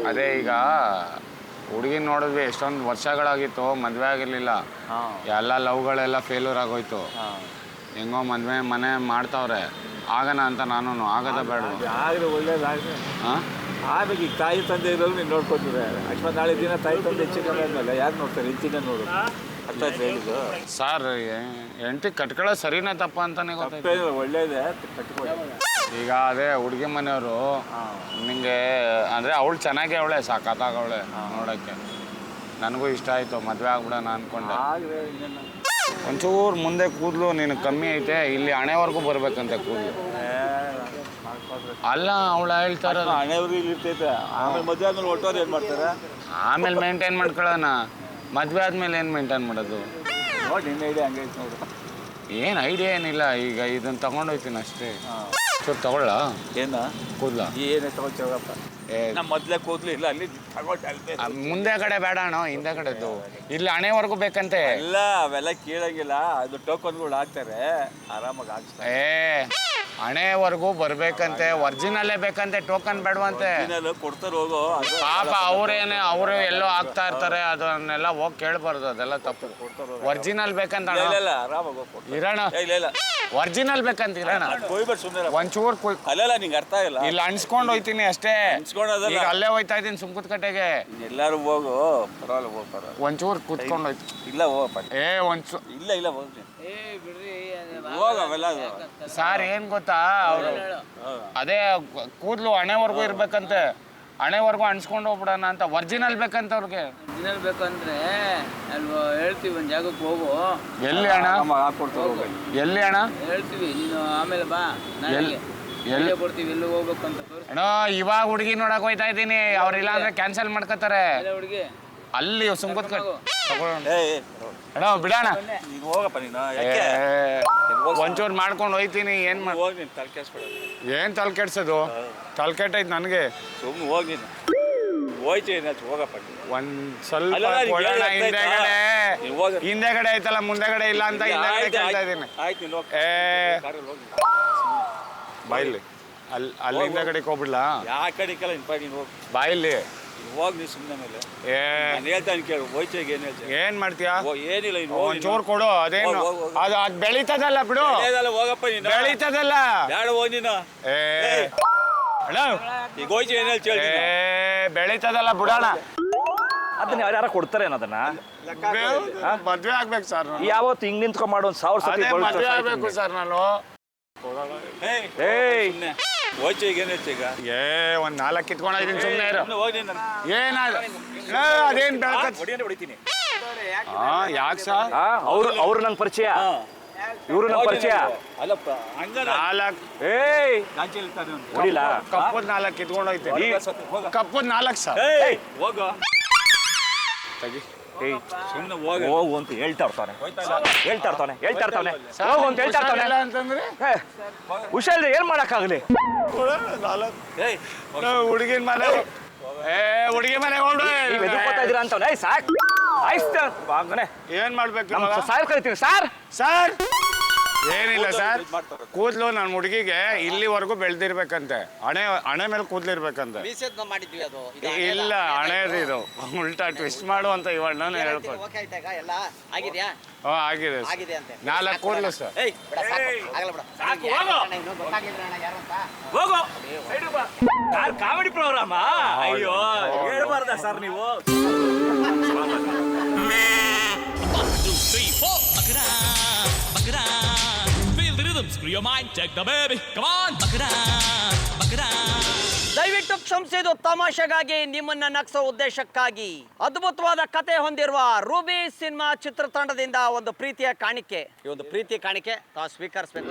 ಅದೇ ಈಗ ಹುಡುಗಿನ ನೋಡಿದ್ವಿ, ಎಷ್ಟೊಂದು ವರ್ಷಗಳಾಗಿತ್ತು, ಮದುವೆ ಆಗಿರಲಿಲ್ಲ. ಎಲ್ಲ ಲವ್ಗಳೆಲ್ಲ ಫೇಲ್ಯೂರ್ ಆಗೋಯ್ತು. ಹೆಂಗೋ ಮನೆ ಮಾಡ್ತಾವ್ರೆ, ಆಗಣ ಅಂತ ನಾನು ಆಗದ ಬೇಡ. ಆಗಲಿ ಒಳ್ಳೇದಾಗಲಿ. ಆಮೇಲೆ ಈಗ ತಾಯಿ ತಂದೆ ಇರೋರು ನೀನು ನೋಡ್ಕೊತಾರೆ. ಅಕಸ್ಮಾತ್ ನಾಳೆ ದಿನ ತಾಯಿ ತಂದೆ ಹೆಚ್ಚಿನ ಆದ್ಮೇಲೆ ಯಾರು ನೋಡ್ತಾರೆ? ಹೆಚ್ಚಿನ ನೋಡು. ಅರ್ಥ ಆಯ್ತು ಹೇಳಿದ್ದು ಸರ್. ಹೆಂಡತಿ ಕಟ್ಕೊಳ್ಳೋ ಸರಿನಾ ತಪ್ಪ ಅಂತಾನೆ ಗೊತ್ತಾಯ್ತು. ಒಳ್ಳೇದೇ ಕಟ್ಕೊಳ್ಳಿ. ಈಗ ಅದೇ ಹುಡುಗಿ ಮನೆಯವರು ನಿಮಗೆ ಅಂದರೆ ಅವಳು ಚೆನ್ನಾಗಿ ಅವಳೆ, ಸಾಕಾಗವಳೆ ನೋಡೋಕ್ಕೆ. ನನಗೂ ಇಷ್ಟ ಆಯಿತು, ಮದುವೆ ಆಗ್ಬಿಡೋಣ ಅಂದ್ಕೊಂಡೆ. ಒಂಚೂರು ಮುಂದೆ ಕೂದಲು ನೀನು ಕಮ್ಮಿ ಐತೆ, ಇಲ್ಲಿ ಹಣೆವರೆಗೂ ಬರ್ಬೇಕಂತೆ ಕೂದಲು. ಅಲ್ಲ ಅವಳು ಹೇಳ್ತಾರೆ ಹಣೆವರೆಗೂ ಇಲ್ಲಿ ಇರ್ತೈತೆ. ಆಮೇಲೆ ಮದುವೆ ಆದ್ಮೇಲೆ ಒಟ್ಟೋರು ಏನು ಮಾಡ್ತಾರೆ? ಆಮೇಲೆ ಮೇಂಟೈನ್ ಮಾಡ್ಕೊಳ್ಳೋಣ. ಮದುವೆ ಆದ್ಮೇಲೆ ಏನು ಮೇಂಟೈನ್ ಮಾಡೋದು? ನೋಡಿ ನಿನ್ನ ಐಡಿಯಾ ಹಂಗೈತೆ ನೋಡು. ಏನು ಐಡಿಯಾ ಏನಿಲ್ಲ. ಈಗ ಇದನ್ನು ತಗೊಂಡೋಗ್ತೀನಿ ಅಷ್ಟೇ. ಚೂರು ತಗೊಳ್ಳ ಏನ ಕೂದಲ ಏನೇ ತಗೊಳ್ತೇವಪ್ಪ. ನಮ್ಮ ಮೊದಲೇ ಕೂದಲು ಇಲ್ಲ, ಅಲ್ಲಿ ತಗೊಳ್ತಾ ಮುಂದೆ ಕಡೆ ಬೇಡ ಅಣ್ಣ, ಹಿಂದೆ ಕಡೆದು ಇಲ್ಲಿ ಹಣೆವರೆಗೂ ಬೇಕಂತೆ. ಇಲ್ಲ ಅವೆಲ್ಲ ಕೇಳಂಗಿಲ್ಲ. ಅದು ಟೋಕನ್ಗಳು ಹಾಕ್ತಾರೆ, ಆರಾಮಾಗಿ ಹಾಕ್ತಾರೆ. ಹಣೆವರೆಗೂ ಬರ್ಬೇಕಂತೆ, ಒರಿಜಿನಲ್ಲೇ ಬೇಕಂತೆ, ಟೋಕನ್ ಬೇಡವಂತೆ. ಕೊಡ್ತಾರೆ ಹೋಗೋ. ಪಾಪ ಅವರು ಎಲ್ಲೋ ಹಾಕ್ತಾ ಇರ್ತಾರೆ, ಅದನ್ನೆಲ್ಲ ಹೋಗಿ ಕೇಳಬಾರ್ದು, ಅದೆಲ್ಲ ತಪ್ಪು. ಒರಿಜಿನಲ್ ಬೇಕಂತ ಇರೋಣ, ಒರಿಜಿನಲ್ ಬೇಕಂತ ಇರೋಣ. ಒಂಚೂರು ಅಲ್ಲ ನಿಂಗೆ ಅರ್ಥ ಆಗಿಲ್ಲ. ಇಲ್ಲಿ ಅನ್ಸ್ಕೊಂಡು ಹೋಯ್ತೀನಿ ಅಷ್ಟೇ. ಈಗ ಅಲ್ಲೇ ಹೋಯ್ತಾ ಇದ್ದೀನಿ ಸುಮ್ಕುತ್ ಕಟ್ಟೆಗೆ. ಎಲ್ಲಾರು ಹೋಗು, ಪರವಾಗಿಲ್ಲ ಹೋಗ್ತಾರ. ಒಂಚೂರು ಕುತ್ಕೊಂಡು ಹೋಯ್ತು. ಇಲ್ಲ ಹೋಗಪ್ಪ. ಇಲ್ಲ ಹೋಗ್ತೀನಿ. ಸಾರ್ ಏನ್ ಗೊತ್ತಾ, ಅವರು ಅದೇ ಕೂದಲು ಹಣೆವರೆಗೂ ಇರ್ಬೇಕಂತೆ, ಹಣೆವರೆಗೂ ಅನ್ಸ್ಕೊಂಡು ಹೋಗ್ಬಿಡೋಣ ಅಂತ. ಒರಿಜಿನಲ್ ಬೇಕಂತ ಅವ್ರಿಗೆ. ಒರಿಜಿನಲ್ ಬೇಕಂದ್ರೆ ಅಲ್ವಾ ಹೇಳ್ತೀವಿ, ಒಂದು ಜಾಗಕ್ಕೆ ಹೋಗು. ಎಲ್ಲಿ ಅಣ್ಣ? ಎಲ್ಲಿ ಅಣ್ಣ? ಹೇಳ್ತೀವಿ, ನೀನು ಆಮೇಲೆ ಬಾ. ಎಲ್ಲಿ ಕೊಡ್ತೀವಿ, ಎಲ್ಲಿ ಹೋಗ್ಬೇಕಂತ ಅಣ್ಣ. ಇವಾಗ ಹುಡುಗಿ ನೋಡಕ್ ಹೋಯ್ತಾ ಇದ್ದೀನಿ, ಅವ್ರಿಲ್ಲ ಅಂದ್ರೆ ಕ್ಯಾನ್ಸಲ್ ಮಾಡ್ಕೋತಾರೆ. ಹುಡುಗಿ ಅಲ್ಲಿ ಸುಮ್ಕುತ್ ಅಣ್ಣ ಬಿಡೋಣ. ಒಂಚೂರು ಮಾಡ್ಕೊಂಡು ಹೋಯ್ತೀನಿ. ಏನ್ ಏನ್ ತಲೆ ಕೆಡ್ಸೋದು? ತಲೆ ಕೆಟ್ಟೈತೆ ನನಗೆ. ಸುಮ್ಮನೆ ಹೋಗಿ ಹೋಗಪ್ಪ. ಒಂದ್ ಸ್ವಲ್ಪ ಹಿಂದೆಗಡೆ ಐತಲ್ಲ, ಮುಂದೆಗಡೆ ಇಲ್ಲ ಅಂತ ಹಿಂದೆಗಡೆ ಕೇಳ್ತಾ ಇದ್ದೀನಿ. ಬಾಯಿಲಿ ಅಲ್ಲಿ ಹಿಂದೆಗಡೆಗೆ ಹೋಗ್ಬಿಡ್ಲಾ? ಯಾವ ಕಡೆ ಬಾಯಿಲಿ ಹೋಗಿ ನೀ ಸುಮ್ಮನೆ ಮೇಲೆ ಹೇಳ್ತಾನೆ ಕೇಳು. ಹೋಯ್ತಿಗೆ ಏನ್ ಮಾಡ್ತೀಯಾ? ಏನಿಲ್ಲ, ಒಂಚೂರು ಕೊಡು. ಅದೇನು ಅದು ಬೆಳೀತದಲ್ಲ ಬಿಡು. ಹೋಗಪ್ಪ ನೀನು. ಬೆಳೀತದಲ್ಲ ಬೇಡ ಹೋಗಿ ನೀನು. ಅಣ್ಣ ಈಗ ಹೋಯ್ತು ಏನ್ ಹೇಳ್ತಿ? ಬೆಳೀತದಲ್ಲ ಬಿಡೋಣ. ಅದನ್ನ ಯಾರು ಕೊಡ್ತಾರೆ ಅನ್ನೋದನ್ನ? ಮದ್ವೆ ಆಗ್ಬೇಕು ಸರ್. ಯಾವತ್ತು ಹಿಂಗ್ ನಿಂತ್ಕೊಂಡ್ ಮಾಡೋ 1000 ಸತಿ ಮದ್ವೆ ಆಗ್ಬೇಕು ಸರ್ ನಾನು. ಹೋಯ್ತು ಈಗ ಏನ್ ಹೇಳ್ತಿ? ಈಗ ಒಂದ್ 4 ಕಿತ್ಕೊಂಡಿದ್ದೀನಿ, ಸುಮ್ಮನೆ ಇರು. ಅದೇನ್ ಹೊಡಿತೀನಿ. ಯಾಕೆ ಸರ್? ಅವ್ರು ನಂಗೆ ಪರಿಚಯ, ಇವ್ರು ನಂಗೆ ಪರಿಚಯ. ಅಲ್ಲಪ್ಪ ಹೊಡಿಲ್ಲ. ಕಪ್ಪದ್ 4 ಕಿತ್ಕೊಂಡೋಯ್ತೀನಿ. ಕಪ್ಪದ್ 4 ಸರ್. ಹೋಗ ತೆಗಿ. ಸುಮ್ಮನೆ ಹೋಗು ಅಂತ ಹೇಳ್ತಾ ಇರ್ತಾನೆ. ಹೋಗು ಅಂತ ಹೇಳ್ತಾ ಇರ್ತಾನೆ ಅಂತಂದ್ರೆ ಹುಷಾರಿದ್ರೆ ಏನ್ ಮಾಡಕ್ಕಾಗಲಿ. ಹುಡುಗಿನ ಮನೆ ಹುಡುಗಿ ಮನೆ ಎದುರ್ಕೋತಾ ಇದ್ದೀರಾ ಅಂತವ್ನೆ. ಸಾಕ್ ಆಯ್ತು, ಏನ್ ಮಾಡ್ಬೇಕು? ಸಾರ್ ಕರಿತೀನಿ. ಸರ್ ಏನಿಲ್ಲ ಸರ್, ಕೂದಲು ನನ್ನ ಹುಡುಗಿಗೆ ಇಲ್ಲಿವರೆಗೂ ಬೆಳೆದಿರ್ಬೇಕಂತೆ. ಹಣೆ ಮೇಲೆ ಕೂದಲಿರ್ಬೇಕಂತೆ. ಇಲ್ಲ ಹಣೆದು ಇದು ಉಲ್ಟಾ ಟ್ವಿಸ್ಟ್ ಮಾಡು ಅಂತ ಇವಾಗ ನಾನು ಹೇಳ್ಕೊಂಡು. ಆಗಿದೆ 4 ಕೂದಲು ಸರ್. ಕಾಮಿಡಿ ಪ್ರೋಗ್ರಾಮ. ಅಯ್ಯೋ ಹೇಳ್ಬಾರ್ದ ಸರ್ ನೀವು? Screw your mind, take the baby, come on! ದಯವಿಟ್ಟು ಕ್ಷಮಿಸಿದ್ದು ತಮಾಷೆಗಾಗಿ, ನಿಮ್ಮನ್ನ ನಗಿಸೋ ಉದ್ದೇಶಕ್ಕಾಗಿ ಅದ್ಭುತವಾದ ಕತೆ ಹೊಂದಿರುವ ರೂಬಿ ಸಿನಿಮಾ ಚಿತ್ರತಂಡದಿಂದ ಒಂದು ಪ್ರೀತಿಯ ಕಾಣಿಕೆ. ಈ ಒಂದು ಪ್ರೀತಿಯ ಕಾಣಿಕೆ ತಾವು ಸ್ವೀಕರಿಸಬೇಕು.